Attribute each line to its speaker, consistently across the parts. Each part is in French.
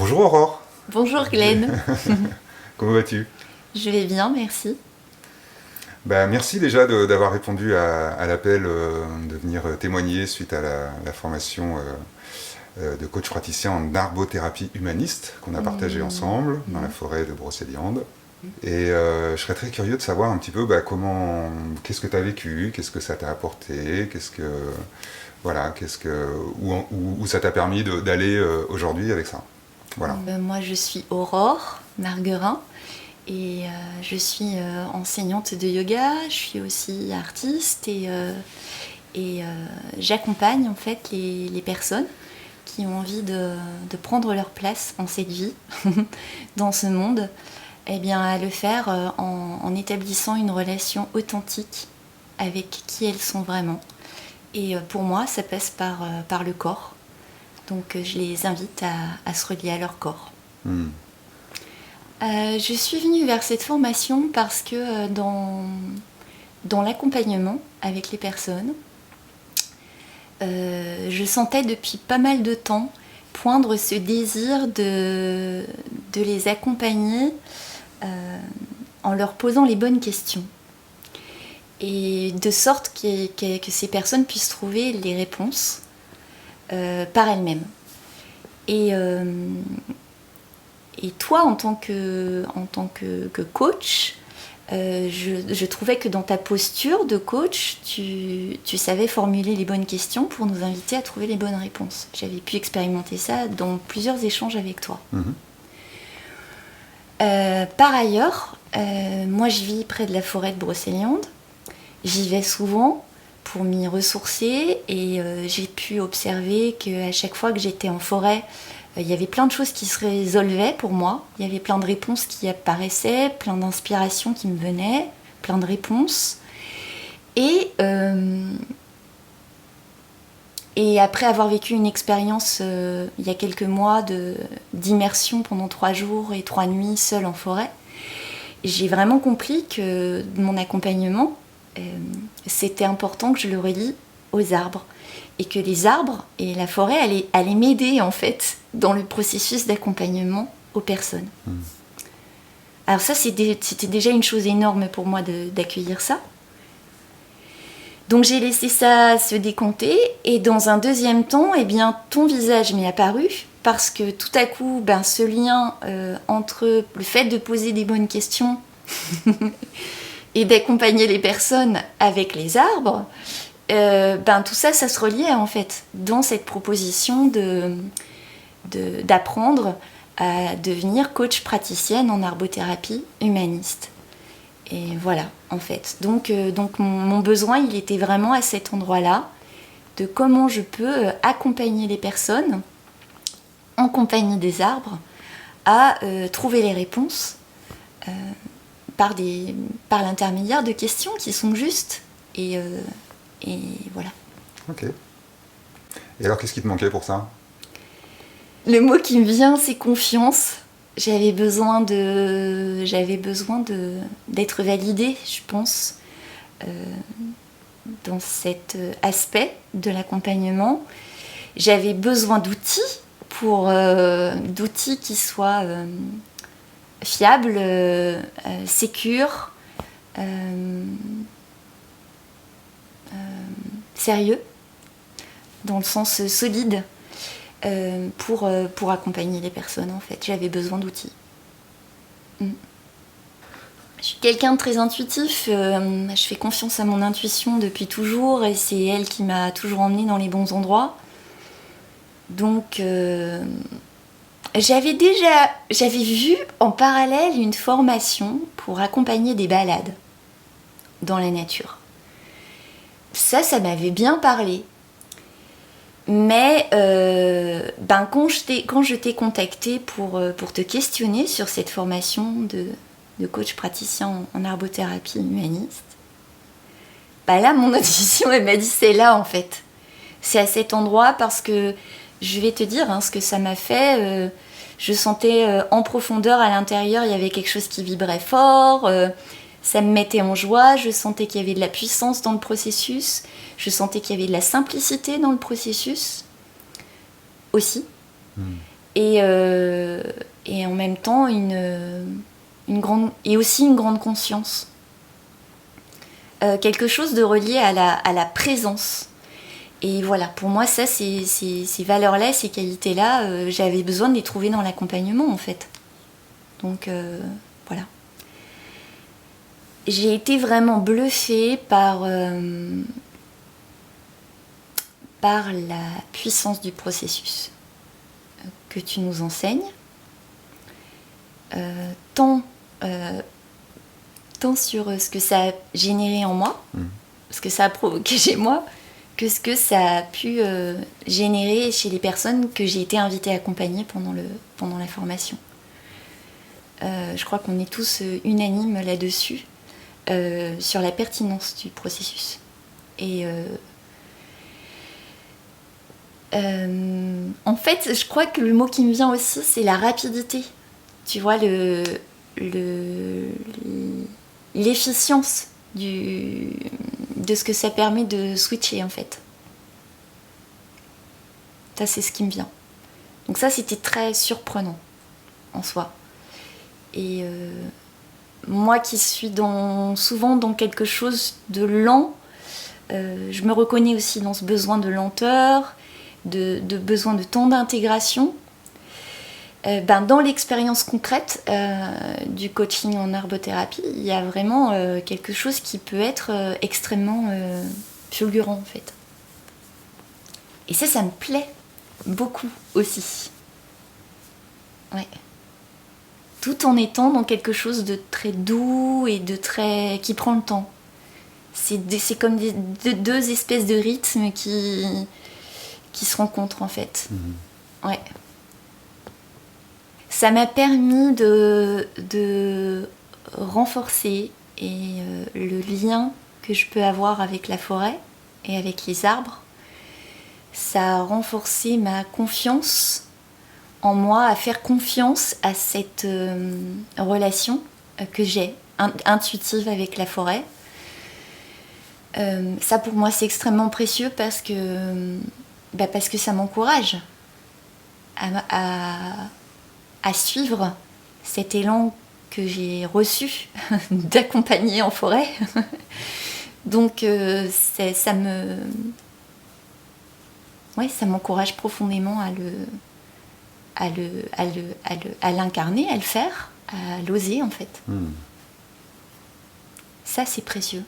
Speaker 1: Bonjour Aurore.
Speaker 2: Bonjour Glenn.
Speaker 1: Comment vas-tu?
Speaker 2: Je vais bien, merci.
Speaker 1: Merci déjà d'avoir répondu à l'appel de venir témoigner suite à la formation de coach praticien en arbothérapie humaniste qu'on a partagé ensemble dans la forêt de Brocéliande. Et je serais très curieux de savoir un petit peu qu'est-ce que tu as vécu, qu'est-ce que ça t'a apporté, où ça t'a permis d'aller aujourd'hui avec ça. Voilà.
Speaker 2: Moi, je suis Aurore Marguerin et je suis enseignante de yoga. Je suis aussi artiste et j'accompagne en fait les personnes qui ont envie de prendre leur place en cette vie, dans ce monde, à le faire en établissant une relation authentique avec qui elles sont vraiment. Et pour moi, ça passe par le corps. Donc je les invite à se relier à leur corps. Je suis venue vers cette formation parce que dans l'accompagnement avec les personnes, je sentais depuis pas mal de temps poindre ce désir de les accompagner en leur posant les bonnes questions. Et de sorte que ces personnes puissent trouver les réponses par elles-mêmes. Et toi, en tant que coach, je trouvais que dans ta posture de coach, tu savais formuler les bonnes questions pour nous inviter à trouver les bonnes réponses. J'avais pu expérimenter ça dans plusieurs échanges avec toi. Par ailleurs, moi je vis près de la forêt de Brocéliande. J'y vais souvent pour m'y ressourcer et j'ai pu observer qu'à chaque fois que j'étais en forêt, il y avait plein de choses qui se résolvaient pour moi. Il y avait plein de réponses qui apparaissaient, plein d'inspirations qui me venaient, plein de réponses. Et après avoir vécu une expérience il y a quelques mois d'immersion pendant 3 jours et 3 nuits seule en forêt, j'ai vraiment compris que mon accompagnement, c'était important que je le relie aux arbres et que les arbres et la forêt allaient m'aider en fait dans le processus d'accompagnement aux personnes. Alors ça c'était déjà une chose énorme pour moi d'accueillir ça. Donc j'ai laissé ça se décompter et dans un deuxième temps, ton visage m'est apparu parce que tout à coup, ce lien entre le fait de poser des bonnes questions et d'accompagner les personnes avec les arbres, tout ça se reliait en fait dans cette proposition d'apprendre à devenir coach praticienne en arbothérapie humaniste. Et voilà, en fait. Donc mon besoin, il était vraiment à cet endroit-là, de comment je peux accompagner les personnes, en compagnie des arbres, à trouver les réponses par l'intermédiaire de questions qui sont justes. Et voilà.
Speaker 1: Ok. Et alors, qu'est-ce qui te manquait pour ça?
Speaker 2: Le mot qui me vient, c'est confiance. J'avais besoin d'être validée, je pense, dans cet aspect de l'accompagnement. J'avais besoin d'outils d'outils qui soient fiables, sécures, sérieux, dans le sens solide. Pour accompagner les personnes en fait. J'avais besoin d'outils. Je suis quelqu'un de très intuitif, je fais confiance à mon intuition depuis toujours et c'est elle qui m'a toujours emmenée dans les bons endroits. Donc j'avais vu en parallèle une formation pour accompagner des balades dans la nature. Ça m'avait bien parlé. Mais quand je t'ai contacté pour te questionner sur cette formation de coach praticien en arbothérapie humaniste, là mon intuition elle m'a dit c'est là en fait. C'est à cet endroit parce que je vais te dire ce que ça m'a fait. Je sentais en profondeur à l'intérieur il y avait quelque chose qui vibrait fort. Ça me mettait en joie, je sentais qu'il y avait de la puissance dans le processus, je sentais qu'il y avait de la simplicité dans le processus aussi. et en même temps aussi une grande conscience. Quelque chose de relié à la présence. Et voilà, pour moi, ça, ces valeurs-là, ces qualités-là, j'avais besoin de les trouver dans l'accompagnement, en fait. Donc, voilà. J'ai été vraiment bluffée par la puissance du processus que tu nous enseignes. Tant sur ce que ça a généré en moi, ce que ça a provoqué chez moi, que ce que ça a pu générer chez les personnes que j'ai été invitée à accompagner pendant la formation. Je crois qu'on est tous unanimes là-dessus, sur la pertinence du processus. Et en fait, je crois que le mot qui me vient aussi, c'est la rapidité. Tu vois, l'efficience de ce que ça permet de switcher, en fait. Ça, c'est ce qui me vient. Donc ça, c'était très surprenant en soi. Et moi qui suis souvent dans quelque chose de lent, je me reconnais aussi dans ce besoin de lenteur, de besoin de temps d'intégration. Dans l'expérience concrète du coaching en arbothérapie, il y a vraiment quelque chose qui peut être extrêmement fulgurant, en fait. Et ça me plaît beaucoup aussi. Ouais. Tout en étant dans quelque chose de très doux et qui prend le temps. C'est comme deux espèces de rythmes qui se rencontrent, en fait. Ouais. Ça m'a permis de renforcer le lien que je peux avoir avec la forêt et avec les arbres. Ça a renforcé ma confiance en moi, à faire confiance à cette relation que j'ai, intuitive avec la forêt. Ça, pour moi, c'est extrêmement précieux parce que ça m'encourage à suivre cet élan que j'ai reçu d'accompagner en forêt. Donc ça m'encourage profondément à l'incarner, à le faire, à l'oser, en fait. Ça, c'est précieux.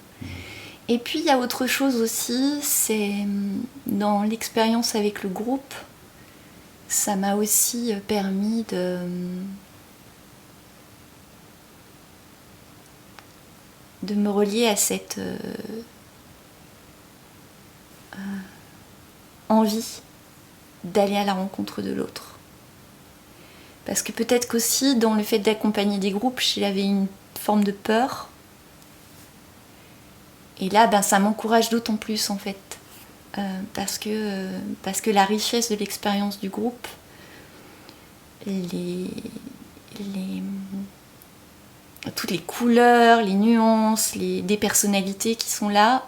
Speaker 2: Et puis il y a autre chose aussi, c'est dans l'expérience avec le groupe, ça m'a aussi permis de me relier à cette envie d'aller à la rencontre de l'autre. Parce que peut-être qu'aussi dans le fait d'accompagner des groupes, j'avais une forme de peur. Et là, ça m'encourage d'autant plus, en fait. Parce que la richesse de l'expérience du groupe, toutes les couleurs, les nuances, des personnalités qui sont là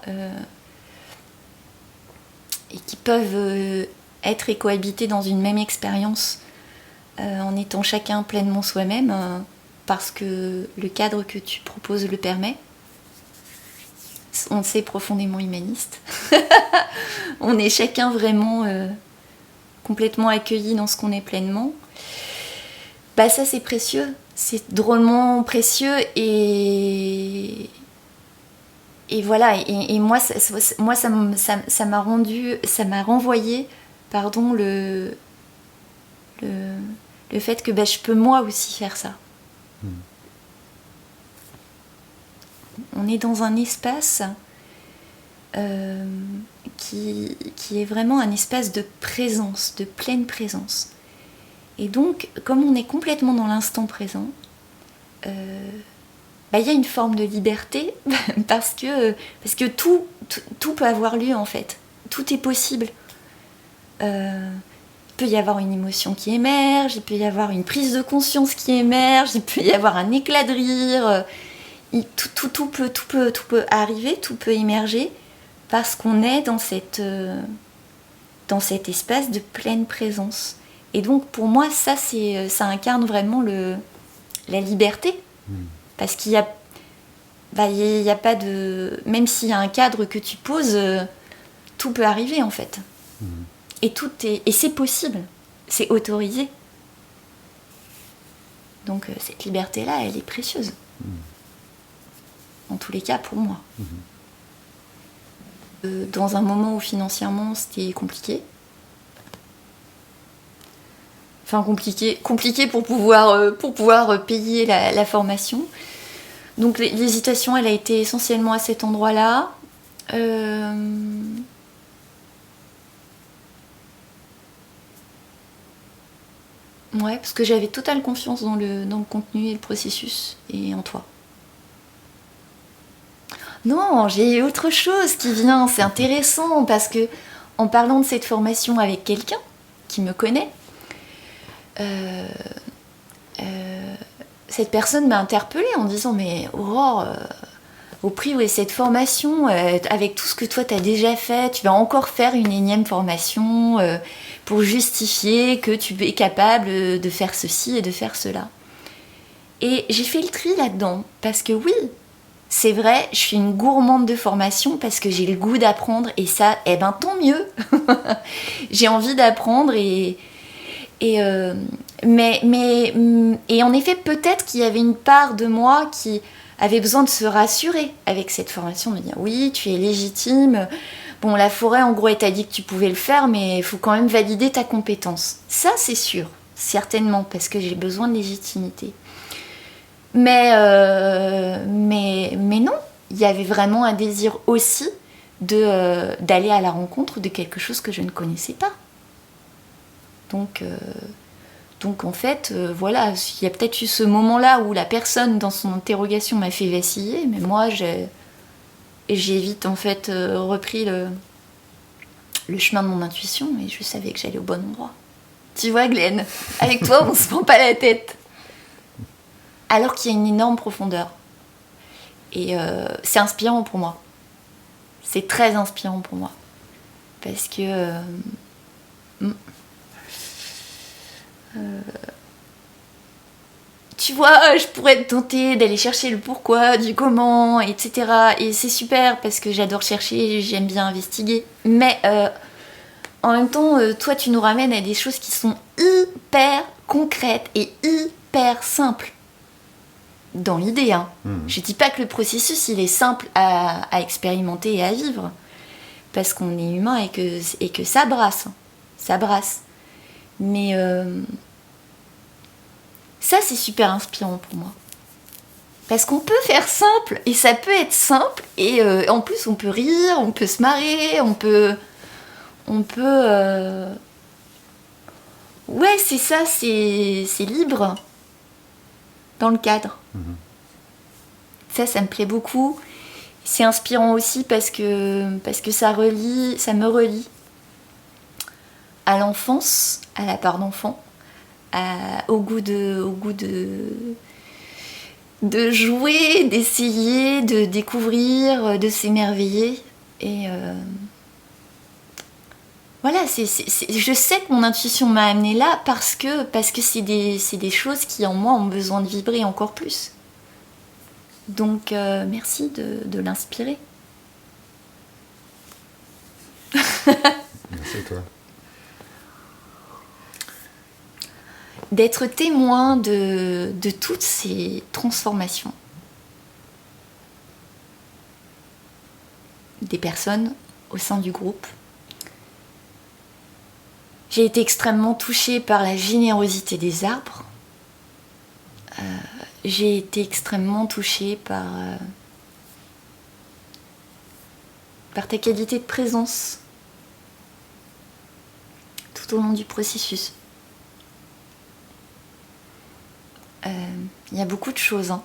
Speaker 2: et qui peuvent être et cohabiter dans une même expérience en étant chacun pleinement soi-même parce que le cadre que tu proposes le permet. On le sait, profondément humaniste. On est chacun vraiment complètement accueilli dans ce qu'on est pleinement. Ça, c'est précieux. C'est drôlement précieux et voilà. Et moi, ça m'a renvoyé, le fait que je peux moi aussi faire ça. On est dans un espace qui est vraiment un espace de présence, de pleine présence. Et donc, comme on est complètement dans l'instant présent, il y a une forme de liberté parce que tout peut avoir lieu, en fait. Tout est possible. Il peut y avoir une émotion qui émerge, il peut y avoir une prise de conscience qui émerge, il peut y avoir un éclat de rire. Tout peut arriver, tout peut émerger parce qu'on est dans cet espace de pleine présence. Et donc pour moi, ça incarne vraiment la liberté. Parce qu'il y a, il y a pas de... Même s'il y a un cadre que tu poses, tout peut arriver en fait. Et c'est possible, c'est autorisé. Donc cette liberté-là, elle est précieuse. En tous les cas, pour moi. Dans un moment où financièrement c'était compliqué. Enfin compliqué pour pouvoir payer la formation. Donc l'hésitation, elle a été essentiellement à cet endroit-là. Ouais, parce que j'avais totale confiance dans le contenu et le processus et en toi. Non, j'ai autre chose qui vient, c'est intéressant parce que en parlant de cette formation avec quelqu'un qui me connaît, cette personne m'a interpellée en disant mais Aurore, au prix où est cette formation, avec tout ce que toi t'as déjà fait, tu vas encore faire une énième formation pour justifier que tu es capable de faire ceci et de faire cela. Et j'ai fait le tri là-dedans parce que oui, c'est vrai, je suis une gourmande de formation parce que j'ai le goût d'apprendre et ça, eh ben tant mieux. J'ai envie d'apprendre et en effet, peut-être qu'il y avait une part de moi qui avait besoin de se rassurer avec cette formation, de dire oui, tu es légitime. Bon, la forêt, en gros, elle t'a dit que tu pouvais le faire, mais il faut quand même valider ta compétence. Ça, c'est sûr, certainement, parce que j'ai besoin de légitimité. Mais non, il y avait vraiment un désir aussi d'aller à la rencontre de quelque chose que je ne connaissais pas. Donc en fait, voilà, il y a peut-être eu ce moment-là où la personne dans son interrogation m'a fait vaciller, mais moi j'ai vite en fait repris le chemin de mon intuition et je savais que j'allais au bon endroit. Tu vois Glenn, avec toi on se prend pas la tête. Alors qu'il y a une énorme profondeur. Et c'est inspirant pour moi. C'est très inspirant pour moi. Parce que... tu vois, je pourrais être tentée d'aller chercher le pourquoi, du comment, etc. Et c'est super parce que j'adore chercher, j'aime bien investiguer. Mais en même temps, toi, tu nous ramènes à des choses qui sont hyper concrètes et hyper simples. Dans l'idée, hein. Je dis pas que le processus, il est simple à expérimenter et à vivre. Parce qu'on est humain et que ça brasse. Ça brasse. Mais... ça, c'est super inspirant pour moi. Parce qu'on peut faire simple, et ça peut être simple, et en plus, on peut rire, on peut se marrer, on peut... Ouais, c'est ça, c'est libre dans le cadre. Ça me plaît beaucoup. C'est inspirant aussi parce que ça me relie à l'enfance, à la part d'enfant. Au goût de jouer, d'essayer, de découvrir, de s'émerveiller. Et voilà, je sais que mon intuition m'a amenée là parce que c'est des choses qui en moi ont besoin de vibrer encore plus. Donc merci de l'inspirer.
Speaker 1: Merci à toi.
Speaker 2: D'être témoin de toutes ces transformations. Des personnes au sein du groupe. J'ai été extrêmement touchée par la générosité des arbres. J'ai été extrêmement touchée par ta qualité de présence tout au long du processus. Il y a beaucoup de choses. Hein.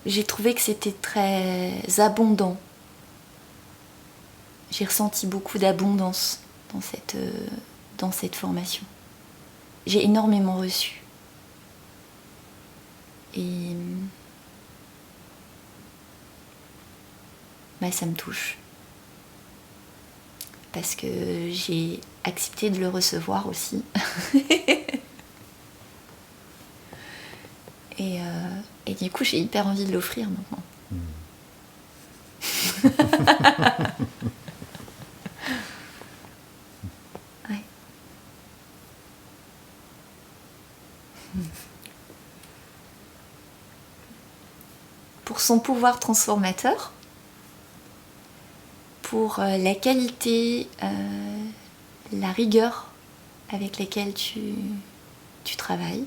Speaker 2: J'ai trouvé que c'était très abondant. J'ai ressenti beaucoup d'abondance dans cette formation. J'ai énormément reçu. Et ouais, ça me touche. Parce que j'ai accepté de le recevoir aussi. Et du coup, j'ai hyper envie de l'offrir maintenant. Ouais. Pour son pouvoir transformateur, pour la qualité, la rigueur avec laquelle tu travailles,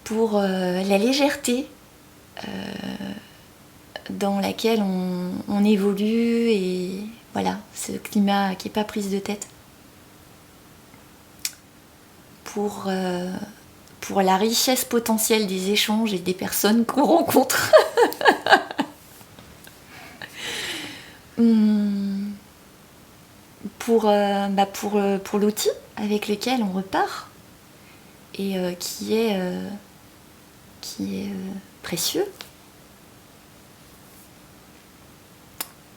Speaker 2: pour la légèreté dans laquelle on évolue, et voilà, ce climat qui n'est pas prise de tête. Pour la richesse potentielle des échanges et des personnes qu'on rencontre. Pour l'outil avec lequel on repart et qui est précieux.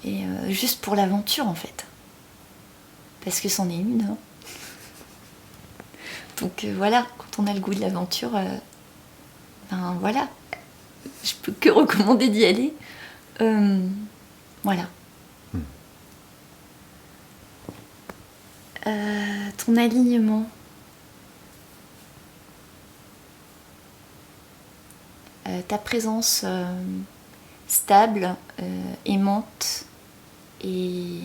Speaker 2: Et juste pour l'aventure en fait. Parce que c'en est une. Hein. Donc voilà, quand on a le goût de l'aventure, ben voilà, je peux que recommander d'y aller. Voilà. Ton alignement. Ta présence stable, aimante et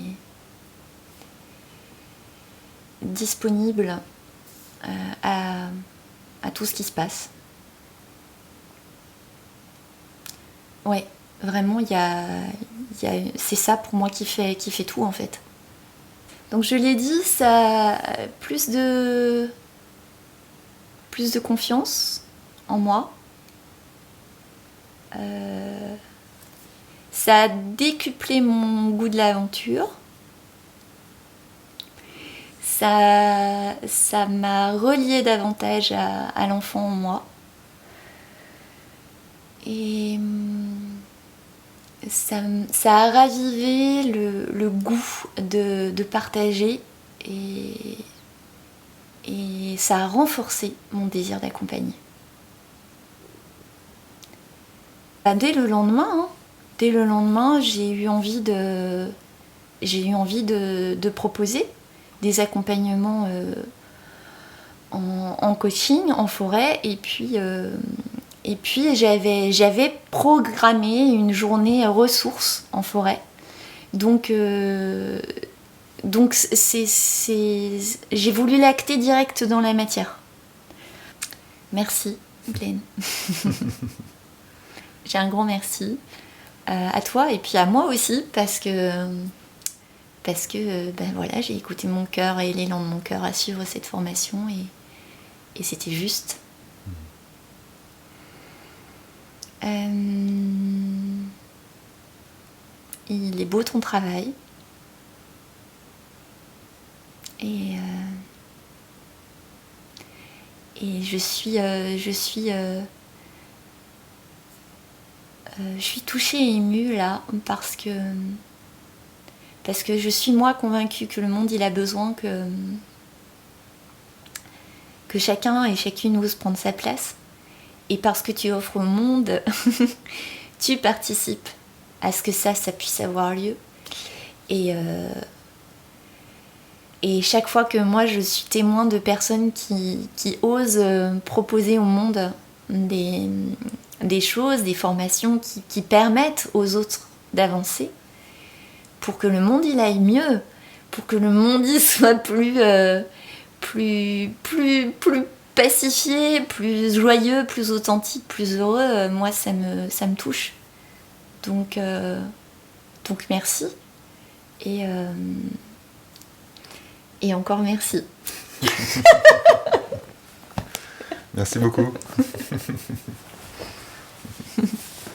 Speaker 2: disponible à tout ce qui se passe. Ouais, vraiment, c'est ça pour moi qui fait tout en fait. Donc je l'ai dit, ça a plus de confiance en moi. Ça a décuplé mon goût de l'aventure. Ça m'a relié davantage à l'enfant en moi. Et ça a ravivé le goût de partager, et ça a renforcé mon désir d'accompagner. Dès le lendemain, j'ai eu envie de proposer des accompagnements en coaching, en forêt, et puis j'avais programmé une journée ressources en forêt. Donc j'ai voulu l'acter direct dans la matière. Merci, Glenn. J'ai un grand merci à toi et puis à moi aussi, parce que ben voilà, j'ai écouté mon cœur et l'élan de mon cœur à suivre cette formation, et c'était juste. Il est beau ton travail, et je suis touchée et émue là, parce que je suis moi convaincue que le monde il a besoin que chacun et chacune ose prendre sa place, et parce que tu offres au monde tu participes à ce que ça puisse avoir lieu, et chaque fois que moi je suis témoin de personnes qui osent proposer au monde des choses, des formations qui permettent aux autres d'avancer, pour que le monde il aille mieux, pour que le monde il soit plus pacifié, plus joyeux, plus authentique, plus heureux, moi ça me touche. Donc merci, et encore merci.
Speaker 1: Merci beaucoup.